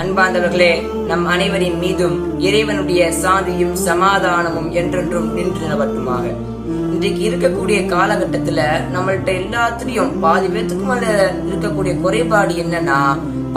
அன்பார்ந்தவர்களே, நம் அனைவரின் மீதும் இறைவனுடைய சாந்தியும் சமாதானமும் என்றென்றும் நின்று நிலவட்டுமாக. இன்றைக்கு இருக்கக்கூடிய காலகட்டத்துல நம்மள்ட்ட எல்லாத்திலையும் பாதி பேத்துக்கு மேல இருக்கக்கூடிய குறைபாடு என்னன்னா,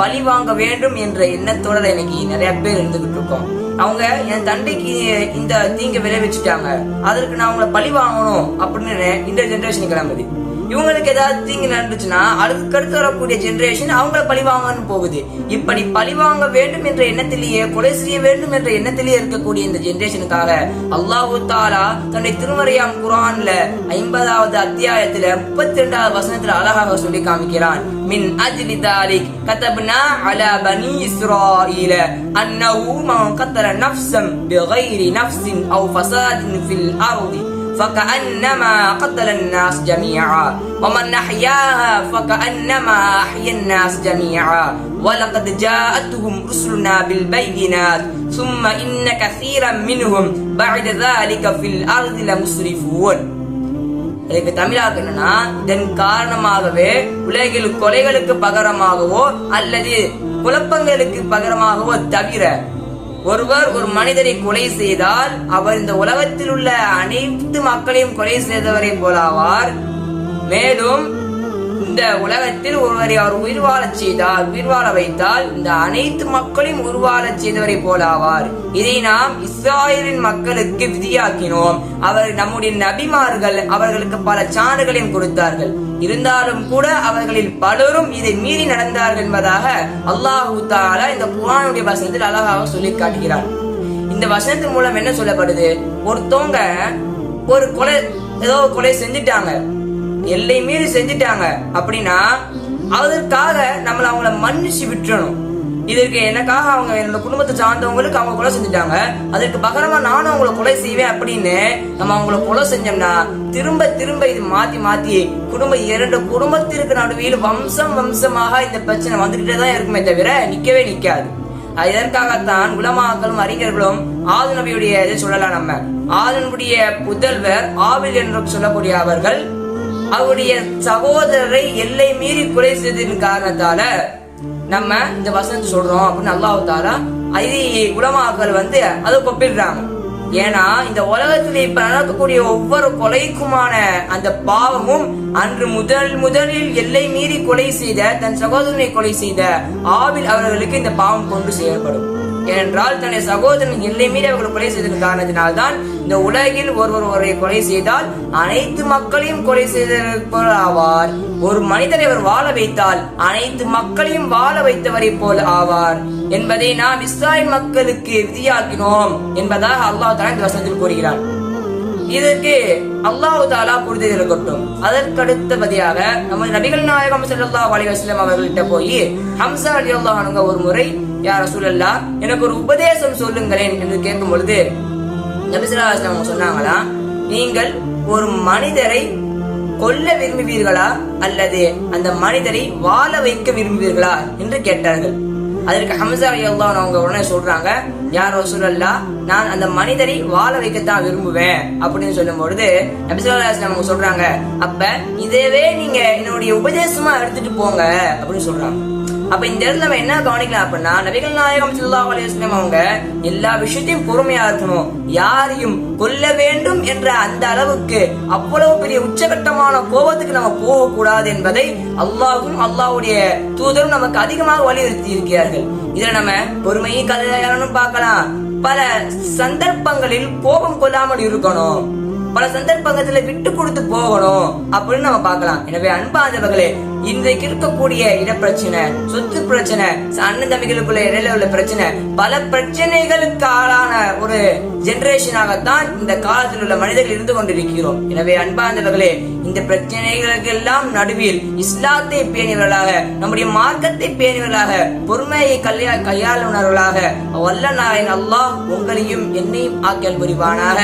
பழி வாங்க வேண்டும் என்ற எண்ணத்தோட இன்னைக்கு நிறைய பேர் இருந்துகிட்டு இருக்கோம். அவங்க என் தண்டைக்கு இந்த தீங்க விளைவிச்சுட்டாங்க, அதற்கு நான் அவங்கள பழி வாங்கணும் அப்படின்னு இந்த ஜெனரேஷன் கிளம்புது. இவங்களுக்கு ஏதாவது தீங்கு நடந்துச்சுன்னா அடுத்து வரக்கூடிய ஜெனரேஷன் அவங்கள பழி வாங்கன்னு போகுது. இப்படி பழி வாங்க வேண்டும் என்ற எண்ணத்திலேயே, கொலை செய்ய வேண்டும் என்ற எண்ணத்திலேயே இருக்கக்கூடிய இந்த ஜெனரேஷனுக்காக அல்லாஹு தஆலா தன்னுடைய திருமறையாம் குர்ஆன்ல 50வது அத்தியாயத்துல 32வது வசனத்துல அழகாக சொல்லி காமிக்கிறான். மின் அஜ்லி தாலிக் கதப்னா அலா பனி இஸ்ராயீல அன்னஹு மன் கத்தல நஃப்ஸன் பிகைரி நஃப்ஸின் அவ் ஃபஸாதின் ஃபில் அர்தி فكأنما قتل الناس جميعا ومن أحياها فكأنما أحيا الناس جميعا ولقد جاءتهم رسلنا بالبينات ثم إن كثيرا منهم بعد ذلك في الأرض لمسرفون. இதுக்கு தமிழாக என்னன்னா, இதன் காரணமாகவே உலகில் கொலைகளுக்கு பகரமாகவோ அல்லது குழப்பங்களுக்கு பகரமாகவோ தவிர ஒருவர் ஒரு மனிதரை கொலை செய்தால் அவர் இந்த உலகத்தில் உள்ள அனைத்து மக்களையும் கொலை செய்தவரை போலாவார். மேலும் இந்த உலகத்தில் ஒருவரை அவர் உயிர் வாழ வைத்தால் இந்த அனைத்து மக்களையும் உருவாழ செய்தவரை போலாவார். இதை நாம் இஸ்ராயலின் மக்களுக்கு விதியாக்கினோம். அவர் நம்முடைய நபிமார்கள் அவர்களுக்கு பல சான்றுகளையும் கொடுத்தார்கள். இருந்தாலும் கூட அவர்களில் பலரும் இதை மீறி நடந்தார்கள் என்பதாக அல்லாஹு தஆலா இந்த குர்ஆனுடைய வசனத்தில் அழகாக சொல்லி காட்டுகிறார். இந்த வசனத்தின் மூலம் என்ன சொல்லப்படுது? ஒருத்தவங்க ஒரு கொலை செஞ்சுட்டாங்க, எல்லை மீறி செஞ்சுட்டாங்க அப்படின்னா அதற்காக நம்மள அவங்கள மன்னிச்சு விட்டுறணும். இதற்கு எனக்காக அவங்க என்னோட குடும்பத்தை சார்ந்தவங்களுக்கு அவங்க கொலை செஞ்சுட்டாங்க, அதற்கு பகரமா நானும் அவங்களை கொலை செய்வேன் அப்படின்னு நம்ம அவங்கள கொலை செஞ்சோம்னா திரும்ப திரும்ப இது மாத்தி இரண்டு குடும்பத்திற்கு நடுவில் வம்சமாக இந்த பிரச்சனை வந்துகிட்டே தான் இருக்குமே தவிர நிக்கவே நிக்காது. இதற்காகத்தான் உலமாக்களும் அறிஞர்களும் ஆது நபியுடைய இதை சொல்லலாம். நம்ம ஆதனுடைய புதல்வர் ஆபில் என்று சொல்லக்கூடிய அவருடைய சகோதரரை எல்லை மீறி கொலை செய்ததின் காரணத்தால நம்ம இந்த வசனத்தை சொல்றோம் அப்படின்னு அல்லாஹ் தஆலா உலமாக்கள் அதை கொப்பிடுறாங்க. ஏன்னா இந்த உலகத்துல இப்ப நடக்கக்கூடிய ஒவ்வொரு கொலைக்குமான அந்த பாவமும் அன்று முதலில் எல்லை மீறி கொலை செய்த தன் சகோதரனை கொலை செய்த ஆபில் அவர்களுக்கு இந்த பாவம் கொண்டு செயல்படும். ஏனென்றால் தன்னுடைய சகோதரன் எல்லை மீறி அவர்கள் கொலை செய்ததன் காரணத்தினால்தான் இந்த உலகில் ஒருவரை கொலை செய்தால் அனைத்து மக்களையும் கொலை செய்தவர் ஆவார். ஒரு மனிதரை அவர் வாழ வைத்தால் அனைத்து மக்களையும் வாழ வைத்தவரை போல் ஆவார் என்பதை நாம் இஸ்ராயல் மக்களுக்கு விதியாக்கினோம் என்பதாக அல்லாஹ் தஆலா இந்த வசனத்தில் கூறுகிறார். இதற்கு அல்லாஹ் தஆலா புரிதல் இருக்கட்டும். அதற்கடுத்தபடியாக நமது நபிகள் நாயகம் ஸல்லல்லாஹு அலைஹி வஸல்லம் அவர்கள்ட்ட போய் ஹம்ஸா ரலியல்லாஹு அன்ஹு ஒரு முறை, யா ரசூலல்லாஹ் எனக்கு ஒரு உபதேசம் சொல்லுங்களேன் என்று கேட்கும் பொழுது நபி ஸல்லல்லாஹு அலைஹி வஸல்லம் சொன்னாங்களா, நீங்கள் ஒரு மனிதரை கொல்ல விரும்புவீர்களா அல்லது அந்த மனிதரை வாழ வைக்க விரும்புவீர்களா என்று கேட்டார்கள். அதற்கு ஹம்ஸா ரலியல்லாஹு அன்ஹு அவங்க உடனே சொல்றாங்க, யா ரசூலல்லாஹ் நான் அந்த மனிதரை வாழ வைக்கத்தான் விரும்புவேன் அப்படின்னு சொல்லும் பொழுது நபி ஸல்லல்லாஹு அலைஹி வஸல்லம் அவங்க சொல்றாங்க, அப்ப இதவே நீங்க என்னுடைய உபதேசமா எடுத்துட்டு போங்க அப்படின்னு சொல்றாங்க. அப்ப இந்த இடத்துல நம்ம என்ன கவனிக்கலாம் அப்படின்னா, நபிகள் நாயகம் ஸல்லல்லாஹு அலைஹி வஸல்லம் அவங்க எல்லா விஷயத்தையும் பொறுமையா இருக்கணும். யாரையும் கொல்ல வேண்டும் என்ற அந்த அளவுக்கு அவ்வளவு பெரிய உச்சகட்டமான கோபத்துக்கு நம்ம போகக்கூடாது என்பதை அல்லாஹ்வும் அல்லாஹ்வுடைய தூதரும் நமக்கு அதிகமாக வலியுறுத்தி இருக்கிறார்கள். இதுல நம்ம பொறுமையை கதையாளனும் பார்க்கலாம். பல சந்தர்ப்பங்களில் கோபம் கொள்ளாமல் இருக்கணும், பல சந்தர்ப்பங்கத்துல விட்டு கொடுத்து போகணும் அப்படின்னு நம்ம பார்க்கலாம். எனவே அன்பார்ந்தவர்களே, இன்றைக்கு இருக்கக்கூடிய இடப்பிரச்சனை, சொத்து பிரச்சனை, அண்ணன் தம்பிகளுக்குள்ள இடையில உள்ள பிரச்சனை, பல பிரச்சனைகளுக்கு ஆளான ஒரு ஜெனரேஷனாகத்தான் இந்த காலத்தில் உள்ள மனிதர்கள் இருந்து கொண்டிருக்கிறோம். எனவே அன்பார்ந்தவர்களே, இந்த பிரச்சனைகளுக்கு எல்லாம் நடுவில் இஸ்லாத்தை பேணியவர்களாக, நம்முடைய மார்க்கத்தை பேணியவர்களாக, பொறுமையை கையாளுநர்களாக வல்ல நாயன் அல்லாஹ் உங்களையும் என்னையும் ஆக்கியல் புரிவானாக.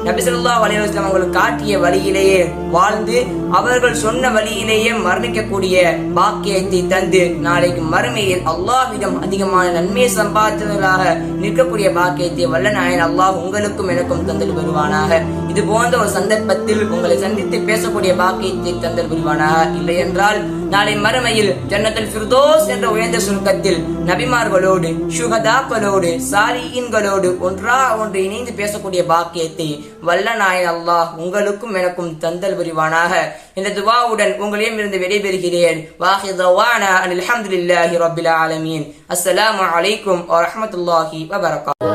நபி ஸல்லல்லாஹு அலைஹி வஸல்லம் அவர்கள் காட்டிய வழியிலேயே வாழ்ந்து அவர்கள் சொன்ன வழியிலேயே மரணிக்கக்கூடிய பேசக்கூடிய பாக்கியத்தை தந்து நாளைக்கு மறுமையில் அல்லாஹ்விடம் அதிகமான நன்மை சம்பாதித்தவர்களாக நிற்கக்கூடிய பாக்கியத்தை வல்ல நாயன் அல்லாஹ் உங்களுக்கும் எனக்கும் தந்தல் வருவானாக. இது போன்ற ஒரு சந்தர்ப்பத்தில் உங்களை சந்தித்து பேசக்கூடிய பாக்கியத்தை தந்தல் புரிவானாக. இல்லை என்றால் நாளை மறுமையில் ஜன்னத்துல் ஃபிர்தௌஸ் என்ற உயர்ந்த சுருக்கத்தில் நபிமார்களோடு சுஹதாக்களோடு சாலிஹீன்களோடு ஒன்று இணைந்து பேசக்கூடிய பாக்கியத்தை வல்ல நாயன் அல்லாஹ் உங்களுக்கும் எனக்கும் தந்தல் புரிவானாக. இந்த துவாவுடன் உங்களிடம் இருந்து விடைபெறுகிறேன். வாஹிர் தவானா அல்ஹம்துலில்லாஹி ரப்பில் ஆலமீன். அஸ்ஸலாமு அலைக்கும் வ ரஹ்மத்துல்லாஹி வ பரகாத்துஹு.